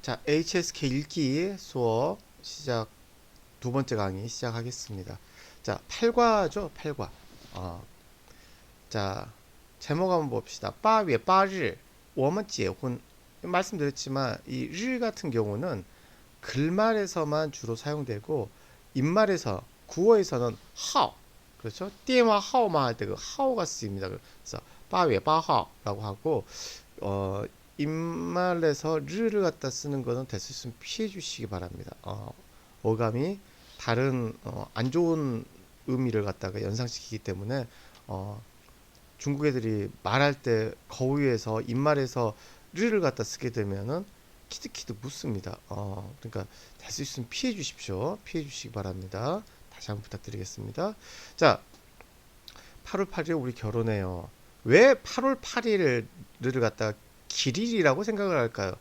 자, HSK 읽기 수업 시작 두 번째 강의 시작하겠습니다. 자, 8과죠, 8과. 자, 제목 한번 봅시다. 8월 8일, 我们结婚. 말씀드렸지만 이 일 같은 경우는 글말에서만 주로 사용되고 입말에서 구어에서는 하오, 그렇죠? 电话 하오만 할 때 그 하오가 쓰입니다. 그래서 8월 8일라고 하고 입말에서 르를 갖다 쓰는 거는 될 수 있으면 피해 주시기 바랍니다. 어감이 다른 안 좋은 의미를 갖다가 연상시키기 때문에 중국 애들이 말할 때 거위에서 입말에서 르를 갖다 쓰게 되면은 키득키득 묻습니다. 그러니까 될 수 있으면 피해 주십시오. 피해 주시기 바랍니다. 다시 한번 부탁드리겠습니다. 자, 8월 8일에 우리 결혼해요. 왜 8월 8일을 갖다가 길일이라고 생각을 할까요?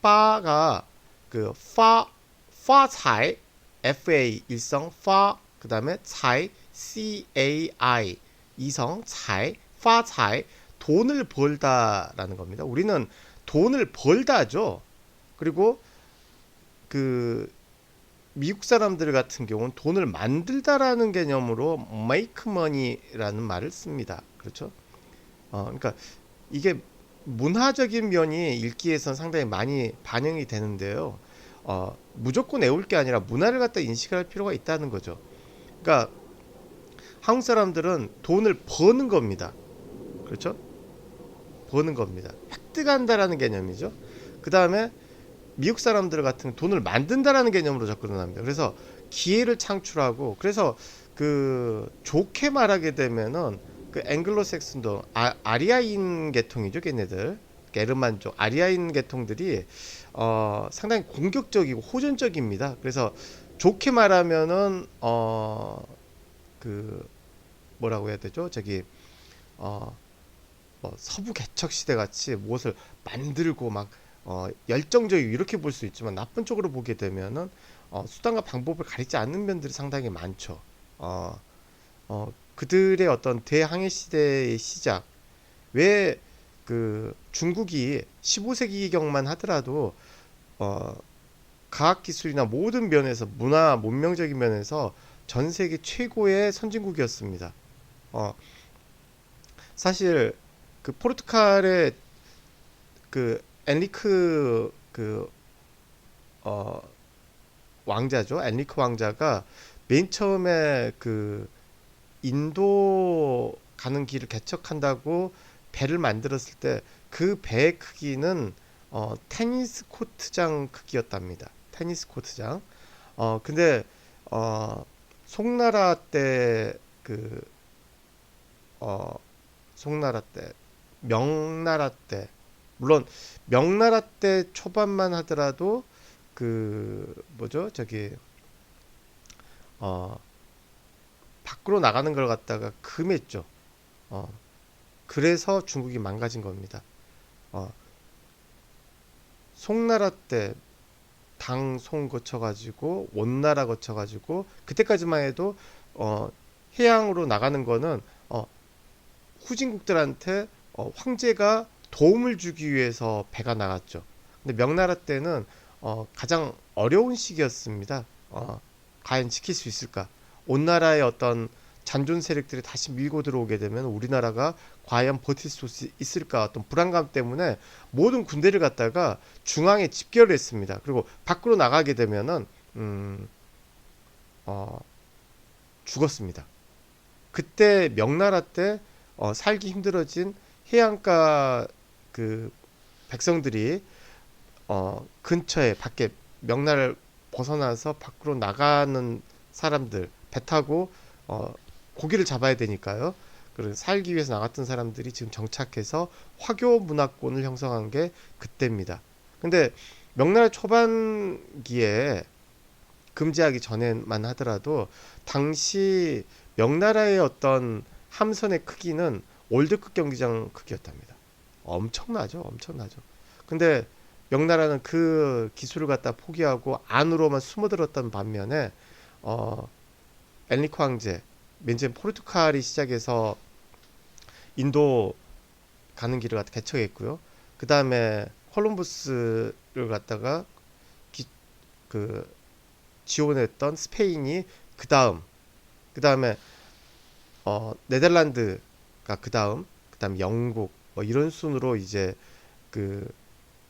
빠가 그 파차이 fa 일성 파 그다음에 차이 cai 이성 차이 파차이 돈을 벌다라는 겁니다. 우리는 돈을 벌다죠. 그리고 그 미국 사람들 같은 경우는 돈을 만들다라는 개념으로 make money라는 말을 씁니다. 그렇죠? 그러니까 이게 문화적인 면이 읽기에선 상당히 많이 반영이 되는데요. 무조건 외울 게 아니라 문화를 갖다 인식할 필요가 있다는 거죠. 그러니까 한국 사람들은 돈을 버는 겁니다. 그렇죠? 버는 겁니다. 획득한다라는 개념이죠. 그 다음에 미국 사람들 같은 돈을 만든다라는 개념으로 접근을 합니다. 그래서 기회를 창출하고, 그래서 그 좋게 말하게 되면은 그 앵글로색슨도 아리아인 계통이죠, 걔네들. 게르만족 아리아인 계통들이 상당히 공격적이고 호전적입니다. 그래서 좋게 말하면은 그 뭐라고 해야 되죠? 저기 뭐 서부 개척 시대 같이 무엇을 만들고 막 열정적이고 이렇게 볼 수 있지만, 나쁜 쪽으로 보게 되면은 수단과 방법을 가리지 않는 면들이 상당히 많죠. 그들의 어떤 대항해 시대의 시작, 왜 그 중국이 15세기경만 하더라도 과학기술이나 모든 면에서 문화, 문명적인 면에서 전 세계 최고의 선진국이었습니다. 사실 그 포르투갈의 그 엔리크 왕자죠. 엔리크 왕자가 맨 처음에 그 인도 가는 길을 개척한다고 배를 만들었을 때 그 배의 크기는 테니스 코트장 크기였답니다. 테니스 코트장. 근데 송나라 때 송나라 때 명나라 때, 물론 명나라 때 초반만 하더라도 그 뭐죠, 저기 밖으로 나가는 걸 갖다가 금했죠. 그래서 중국이 망가진 겁니다. 송나라 때 당송 거쳐가지고 원나라 거쳐가지고 그때까지만 해도 해양으로 나가는 거는 후진국들한테 황제가 도움을 주기 위해서 배가 나갔죠. 근데 명나라 때는 가장 어려운 시기였습니다. 과연 지킬 수 있을까? 온 나라의 어떤 잔존 세력들이 다시 밀고 들어오게 되면 우리나라가 과연 버틸 수 있을까? 어떤 불안감 때문에 모든 군대를 갖다가 중앙에 집결을 했습니다. 그리고 밖으로 나가게 되면은 죽었습니다. 그때 명나라 때 살기 힘들어진 해안가 그 백성들이 근처에 밖에 명나라를 벗어나서 밖으로 나가는 사람들, 배 타고 고기를 잡아야 되니까요. 그래서 살기 위해서 나갔던 사람들이 지금 정착해서 화교 문화권을 형성한 게 그때입니다. 근데 명나라 초반기에 금지하기 전에만 하더라도 당시 명나라의 어떤 함선의 크기는 월드급 경기장 크기였답니다. 엄청나죠, 엄청나죠. 근데 명나라는 그 기술을 갖다 포기하고 안으로만 숨어들었던 반면에 엔리코 황제, 맨 처음 포르투갈이 시작해서 인도 가는 길을 갖다 개척했고요. 그 다음에 콜럼버스를 갖다가 그 지원했던 스페인이 그 다음에 네덜란드가 그 다음 영국 뭐 이런 순으로 이제 그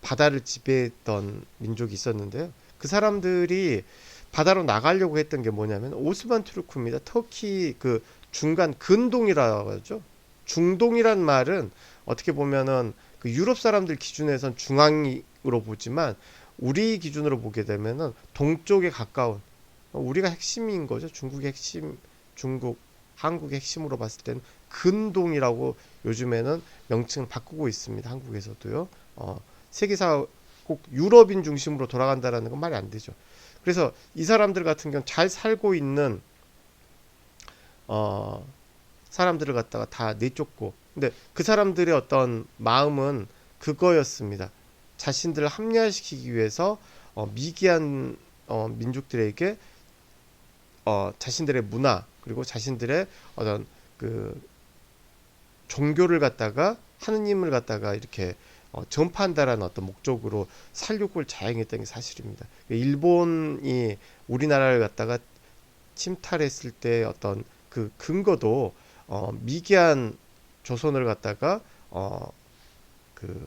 바다를 지배했던 민족이 있었는데요. 그 사람들이 바다로 나가려고 했던 게 뭐냐면 오스만 투르크입니다. 터키 그 중간 근동이라고 하죠. 중동이란 말은 어떻게 보면은 그 유럽 사람들 기준에선 중앙으로 보지만 우리 기준으로 보게 되면은 동쪽에 가까운 우리가 핵심인 거죠. 중국의 핵심, 한국의 핵심으로 봤을 때는 근동이라고 요즘에는 명칭을 바꾸고 있습니다. 한국에서도요. 세계사 꼭 유럽인 중심으로 돌아간다라는 건 말이 안 되죠. 그래서 이 사람들 같은 경우는 잘 살고 있는 사람들을 갖다가 다 내쫓고, 근데 그 사람들의 어떤 마음은 그거였습니다. 자신들을 합리화시키기 위해서 미개한 민족들에게 자신들의 문화 그리고 자신들의 어떤 그 종교를 갖다가 하느님을 갖다가 이렇게 전파한다라는 어떤 목적으로 살육을 자행했던 게 사실입니다. 일본이 우리나라를 갖다가 침탈했을 때 어떤 그 근거도 미개한 조선을 갖다가 그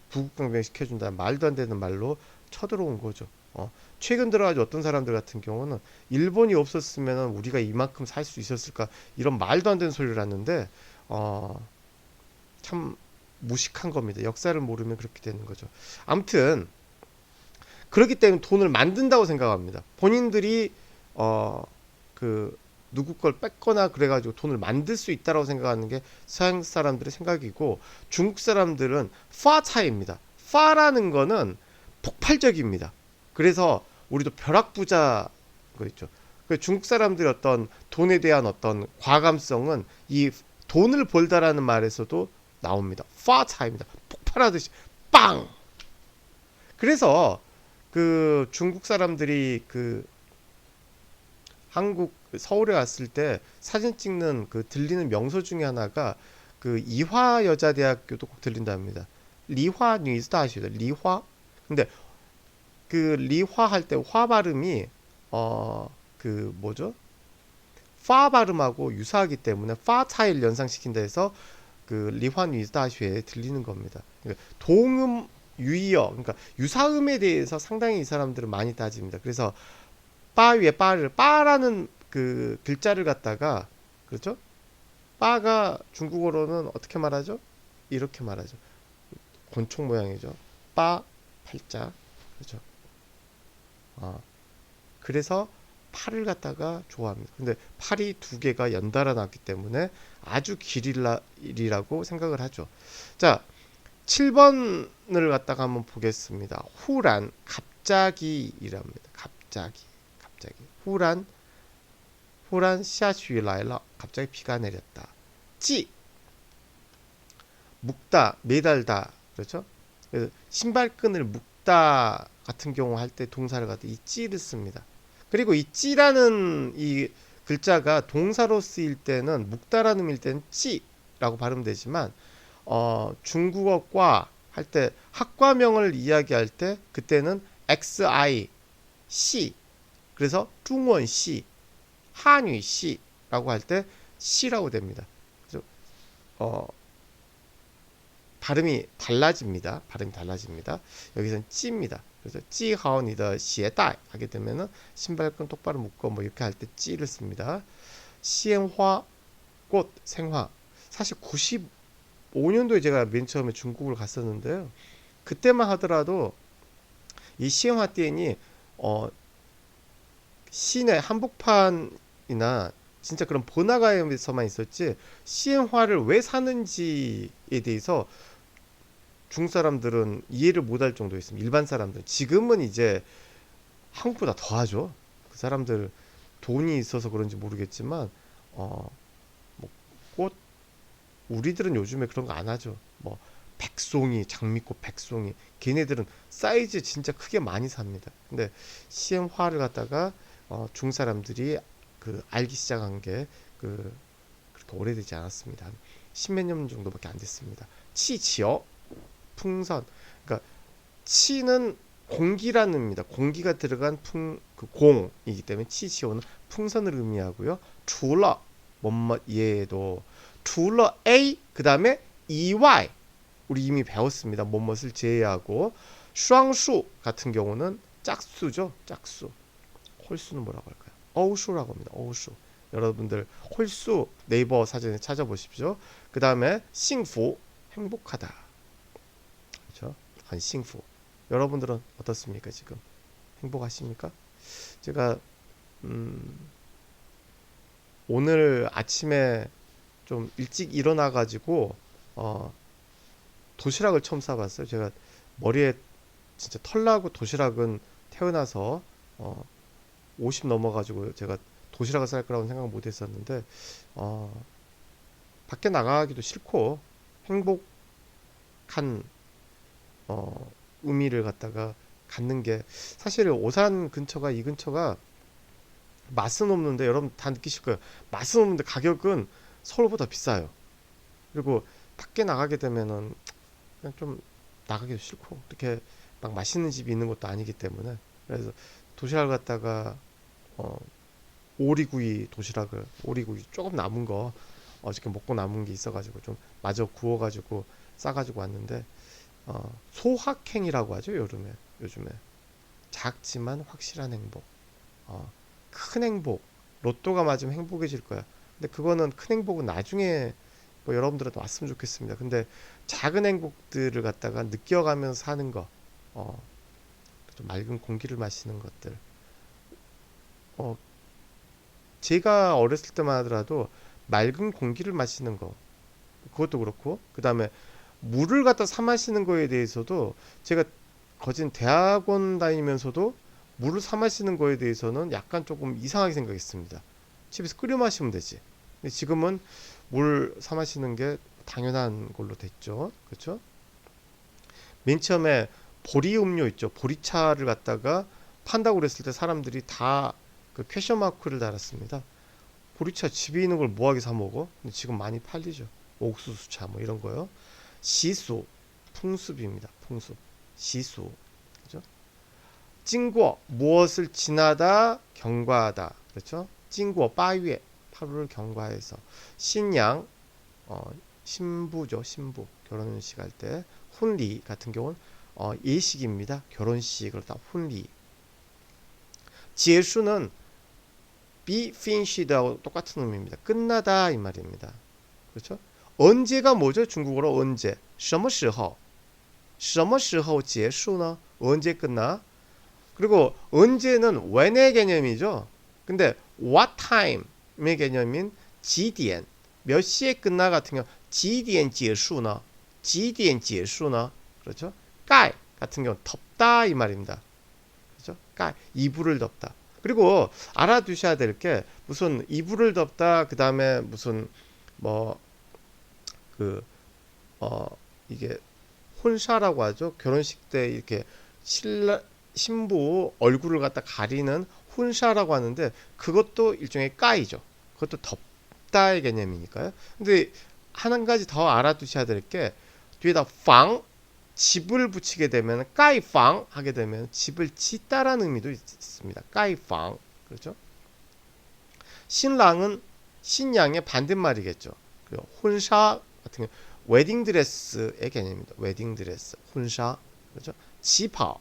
부국강병 시켜준다는 말도 안 되는 말로 쳐들어온 거죠. 최근 들어가지고 어떤 사람들 같은 경우는 일본이 없었으면 우리가 이만큼 살 수 있었을까 이런 말도 안 되는 소리를 하는데 참 무식한 겁니다. 역사를 모르면 그렇게 되는 거죠. 아무튼 그렇기 때문에 돈을 만든다고 생각합니다. 본인들이 그 누구 걸 뺏거나 그래가지고 돈을 만들 수 있다라고 생각하는 게 서양 사람들의 생각이고, 중국 사람들은 파차입니다. 파라는 거는 폭발적입니다. 그래서 우리도 벼락부자 거 있죠. 중국 사람들의 어떤 돈에 대한 어떤 과감성은 이 돈을 벌다라는 말에서도 나옵니다. 파차입니다. 폭발하듯이 빵. 그래서 그 중국 사람들이 그 한국 서울에 왔을 때 사진 찍는 그 들리는 명소 중에 하나가 그 이화여자대학교도 꼭 들린답니다. 리화 뉴스타시다. 리화. 근데 그 리화 할 때 화 발음이 그 뭐죠? 파 발음하고 유사하기 때문에 파 차이를 연상시킨다 해서 그 리화 뉴스타시에 들리는 겁니다. 그러니까 동음 유의어, 그러니까 유사음에 대해서 상당히 이 사람들은 많이 따집니다. 그래서 빠 위에 빠라는 그 글자를 갖다가, 그렇죠? 빠가 중국어로는 어떻게 말하죠? 이렇게 말하죠. 권총 모양이죠. 빠 팔자, 그렇죠? 그래서 팔을 갖다가 좋아합니다. 근데 팔이 두 개가 연달아 났기 때문에 아주 길이라고 생각을 하죠. 자, 7번을 갖다가 한번 보겠습니다. 후란, 갑자기이랍니다. 갑자기. 후란 샤슈라일러, 갑자기 비가 내렸다. 찌, 묶다, 매달다, 그렇죠? 그래서 신발끈을 묶다 같은 경우 할 때 동사를 갖다 이 찌를 씁니다. 그리고 이 찌라는 이 글자가 동사로 쓰일 때는 묶다라는 의미일 때는 찌라고 발음되지만 중국어과 할 때 학과명을 이야기할 때 그때는 XI, C, 그래서 중원시, 한유시라고 할 때 시라고 됩니다. 그래서 발음이 달라집니다. 여기서는 찌입니다. 그래서 찌하오니더 시에다이 하게 되면은 신발끈 똑바로 묶어 뭐 이렇게 할 때 찌를 씁니다. 시엔화, 꽃, 생화. 사실 95년도에 제가 맨 처음에 중국을 갔었는데요. 그때만 하더라도 이 시엔화띠엔이 시내 한복판이나 진짜 그런 번화가에서만 있었지 시엔화를 왜 사는지에 대해서 중국 사람들은 이해를 못할 정도였습니다. 일반 사람들. 지금은 이제 한국보다 더 하죠. 그 사람들 돈이 있어서 그런지 모르겠지만 뭐 꽃, 우리들은 요즘에 그런 거 안 하죠. 뭐 백송이, 장미꽃 백송이, 걔네들은 사이즈 진짜 크게 많이 삽니다. 근데 시엔화를 갖다가 중국 사람들이 그 알기 시작한 게 그렇게 오래되지 않았습니다. 한 십몇 년 정도밖에 안 됐습니다. 치치어, 풍선. 그러니까 치는 공기라는 의미입니다. 공기가 들어간 그 공이기 때문에 치치오는 풍선을 의미하고요. 除了 뭐뭐 얘도 除了 A 그 다음에 EY 우리 이미 배웠습니다. 뭐뭇을 제외하고 双数 같은 경우는 짝수죠. 짝수. 홀수는 뭐라고 할까요? 어우수라고 합니다. 어우수. 여러분들 홀수 네이버 사전에 찾아보십시오. 그 다음에 幸福 행복하다. 그렇죠? 한 幸福 여러분들은 어떻습니까? 지금 행복하십니까? 제가 오늘 아침에 좀 일찍 일어나 가지고 도시락을 처음 싸봤어요. 제가 머리에 진짜 털나고 도시락은 태어나서 50 넘어가지고 제가 도시락을 쌀 거라고 생각 못 했었는데 밖에 나가기도 싫고 행복한 의미를 갖다가 갖는 게 사실 오산 근처가 이 근처가 맛은 없는데 여러분 다 느끼실 거예요. 맛은 없는데 가격은 서울보다 비싸요. 그리고 밖에 나가게 되면은 그냥 좀 나가기도 싫고 이렇게 막 맛있는 집이 있는 것도 아니기 때문에 그래서 도시락을 갖다가 오리구이 도시락을 오리구이 조금 남은 거 어저께 먹고 남은 게 있어가지고 좀 마저 구워가지고 싸가지고 왔는데 소확행이라고 하죠. 요즘에 작지만 확실한 행복, 큰 행복, 로또가 맞으면 행복해질 거야. 근데 그거는 큰 행복은 나중에 뭐 여러분들한테 왔으면 좋겠습니다. 근데 작은 행복들을 갖다가 느껴가면서 사는 거, 좀 맑은 공기를 마시는 것들, 제가 어렸을 때만 하더라도 맑은 공기를 마시는 거, 그것도 그렇고, 그 다음에 물을 갖다 사 마시는 거에 대해서도 제가 거진 대학원 다니면서도 물을 사 마시는 거에 대해서는 약간 조금 이상하게 생각했습니다. 집에서 끓여 마시면 되지. 근데 지금은 물 사 마시는 게 당연한 걸로 됐죠. 그렇죠? 맨 처음에 보리 음료 있죠. 보리차를 갖다가 판다고 그랬을 때 사람들이 다 그 퀘션 마크를 달았습니다. 보리차 집에 있는 걸 뭐하게 사 먹어? 근데 지금 많이 팔리죠. 옥수수차 뭐 이런 거요. 시수 풍습입니다. 풍습 시수 그죠? 찡고 무엇을 지나다 경과하다 그렇죠? 찡고 빠위에 8월을 경과해서 신양 신부죠. 신부 결혼식 할 때 혼리 같은 경우는 예식입니다. 결혼식 그렇다 혼리. 지혜수는 be finished하고 똑같은 의미입니다. 끝나다 이 말입니다. 그렇죠? 언제가 뭐죠? 중국어로 언제? 什么时候?什么时候结束呢? 언제 끝나? 그리고 언제는 when의 개념이죠. 근데 what time의 개념인 几点, 몇 시에 끝나 같은 경우 几点结束呢? 几点结束呢? 그렇죠? 盖 같은 경우 덥다 이 말입니다. 그렇죠? 盖 이불을 덮다. 그리고 알아두셔야 될 게 무슨 이불을 덮다 그 다음에 무슨 뭐 그 이게 혼샤라고 하죠. 결혼식 때 이렇게 신부 얼굴을 갖다 가리는 혼샤라고 하는데 그것도 일종의 까이죠. 그것도 덮다의 개념이니까요. 근데 한 가지 더 알아두셔야 될 게 뒤에다 방 집을 붙이게 되면 까이방 하게 되면 집을 짓다라는 의미도 있습니다. 까이방 그렇죠? 신랑은 신양의 반대말이겠죠. 그리고 혼샤 같은 경우 웨딩 드레스의 개념입니다. 웨딩 드레스, 혼샤, 그렇죠? 지파오,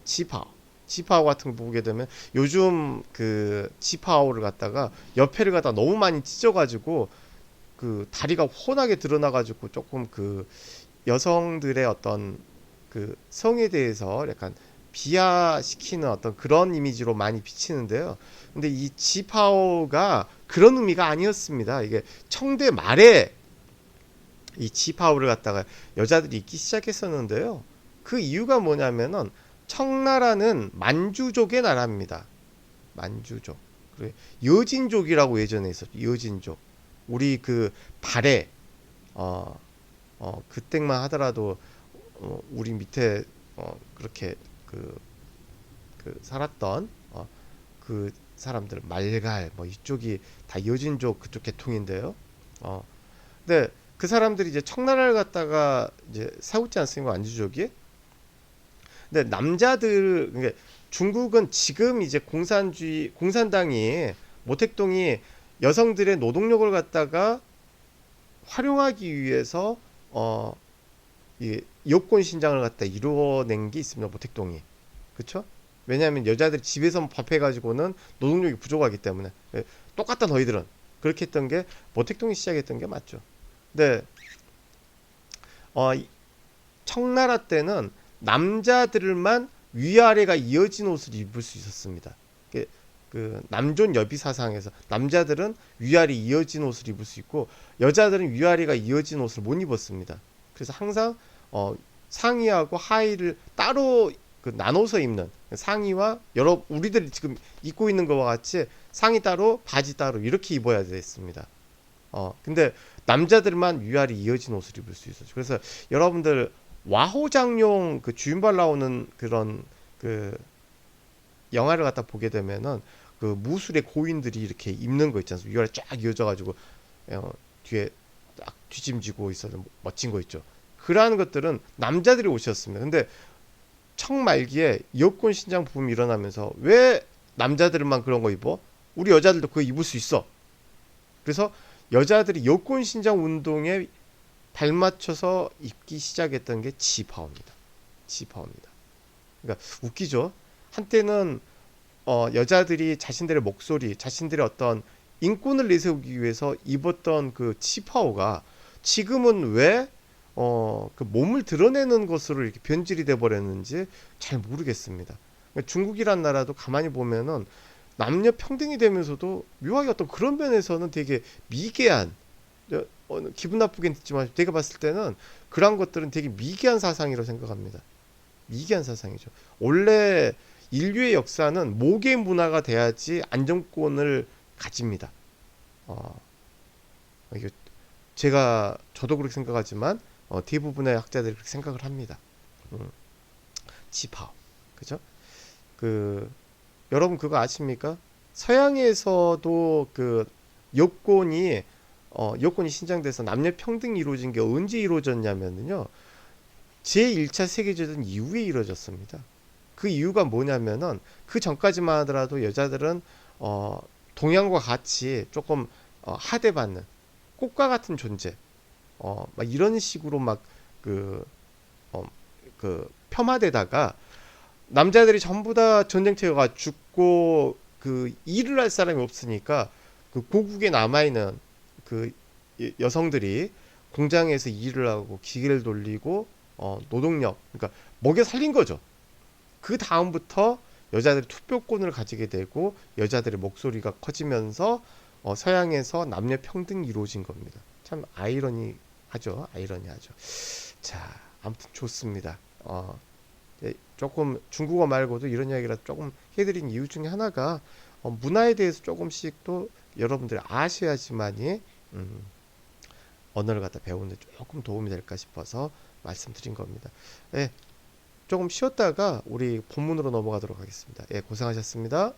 지파오 같은 거 보게 되면 요즘 그 지파오를 갖다가 옆에를 갖다 너무 많이 찢어가지고 그 다리가 훤하게 드러나가지고 조금 그 여성들의 어떤 그 성에 대해서 약간 비하시키는 어떤 그런 이미지로 많이 비치는데요. 근데 이 지파오가 그런 의미가 아니었습니다. 이게 청대 말에 이 지파오를 갖다가 여자들이 입기 시작했었는데요. 그 이유가 뭐냐면은 청나라는 만주족의 나라입니다. 만주족. 그리고 여진족이라고 예전에 있었죠. 여진족. 우리 그 발에 그때만 하더라도 우리 밑에 그렇게 그 살았던 그 사람들 말갈 뭐 이쪽이 다 여진족 그쪽 계통인데요. 근데 그 사람들이 이제 청나라를 갖다가 이제 세웠지 않습니까? 완주족이. 근데 남자들, 그러니까 중국은 지금 이제 공산당이 모택동이 여성들의 노동력을 갖다가 활용하기 위해서 이 여권 신장을 갖다 이루어낸 게 있습니다. 모택동이. 그렇죠? 왜냐하면 여자들이 집에서 밥해 가지고는 노동력이 부족하기 때문에. 똑같다 너희들은. 그렇게 했던 게 모택동이 시작했던 게 맞죠. 근데 청나라 때는 남자들만 위아래가 이어진 옷을 입을 수 있었습니다. 그 남존 여비 사상에서 남자들은 위아래 이어진 옷을 입을 수 있고 여자들은 위아래가 이어진 옷을 못 입었습니다. 그래서 항상 상의하고 하의를 따로 나눠서 입는, 상의와 우리들이 지금 입고 있는 것과 같이 상의 따로 바지 따로 이렇게 입어야 됐습니다. 근데 남자들만 위아래 이어진 옷을 입을 수 있었죠. 그래서 여러분들 와호장룡 그 주윤발 나오는 그런 그 영화를 갖다 보게 되면은 그 무술의 고인들이 이렇게 입는 거 있지 않습니까? 위아래 쫙 이어져 가지고 뒤에 딱 뒤짐지고 있어서 멋진 거 있죠. 그러한 것들은 남자들이 옷이었습니다. 근데 청말기에 여권 신장 붐이 일어나면서 왜 남자들만 그런 거 입어? 우리 여자들도 그거 입을 수 있어. 그래서 여자들이 여권 신장 운동에 발맞춰서 입기 시작했던 게 지파오입니다. 지파오입니다. 그러니까 웃기죠. 한때는 여자들이 자신들의 목소리, 자신들의 어떤 인권을 내세우기 위해서 입었던 그 치파오가 지금은 왜 그 몸을 드러내는 것으로 이렇게 변질이 돼 버렸는지 잘 모르겠습니다. 그러니까 중국이란 나라도 가만히 보면은 남녀 평등이 되면서도 묘하게 어떤 그런 면에서는 되게 미개한, 기분 나쁘게 듣지만 제가 봤을 때는 그런 것들은 되게 미개한 사상이라고 생각합니다. 미개한 사상이죠. 원래 인류의 역사는 모계 문화가 돼야지 안정권을 가집니다. 이게 저도 그렇게 생각하지만 대부분의 학자들이 그렇게 생각을 합니다. 지파오, 그죠? 여러분 그거 아십니까? 서양에서도 그 여권이 신장돼서 남녀 평등이 이루어진 게 언제 이루어졌냐면요. 제1차 세계대전 이후에 이루어졌습니다. 그 이유가 뭐냐면은 그 전까지만 하더라도 여자들은 동양과 같이 조금 하대받는 꽃과 같은 존재, 막 이런 식으로 막 폄하되다가 남자들이 전부 다 전쟁터에 가 죽고 그 일을 할 사람이 없으니까 그 고국에 남아 있는 그 여성들이 공장에서 일을 하고 기계를 돌리고 노동력, 그러니까 먹여 살린 거죠. 그 다음부터 여자들이 투표권을 가지게 되고 여자들의 목소리가 커지면서 서양에서 남녀 평등이 이루어진 겁니다. 참 아이러니하죠. 자, 아무튼 좋습니다. 조금 중국어 말고도 이런 이야기라 조금 해드린 이유 중에 하나가 문화에 대해서 조금씩 또 여러분들이 아셔야지만이 언어를 갖다 배우는데 조금 도움이 될까 싶어서 말씀드린 겁니다. 예, 조금 쉬었다가 우리 본문으로 넘어가도록 하겠습니다. 예, 고생하셨습니다.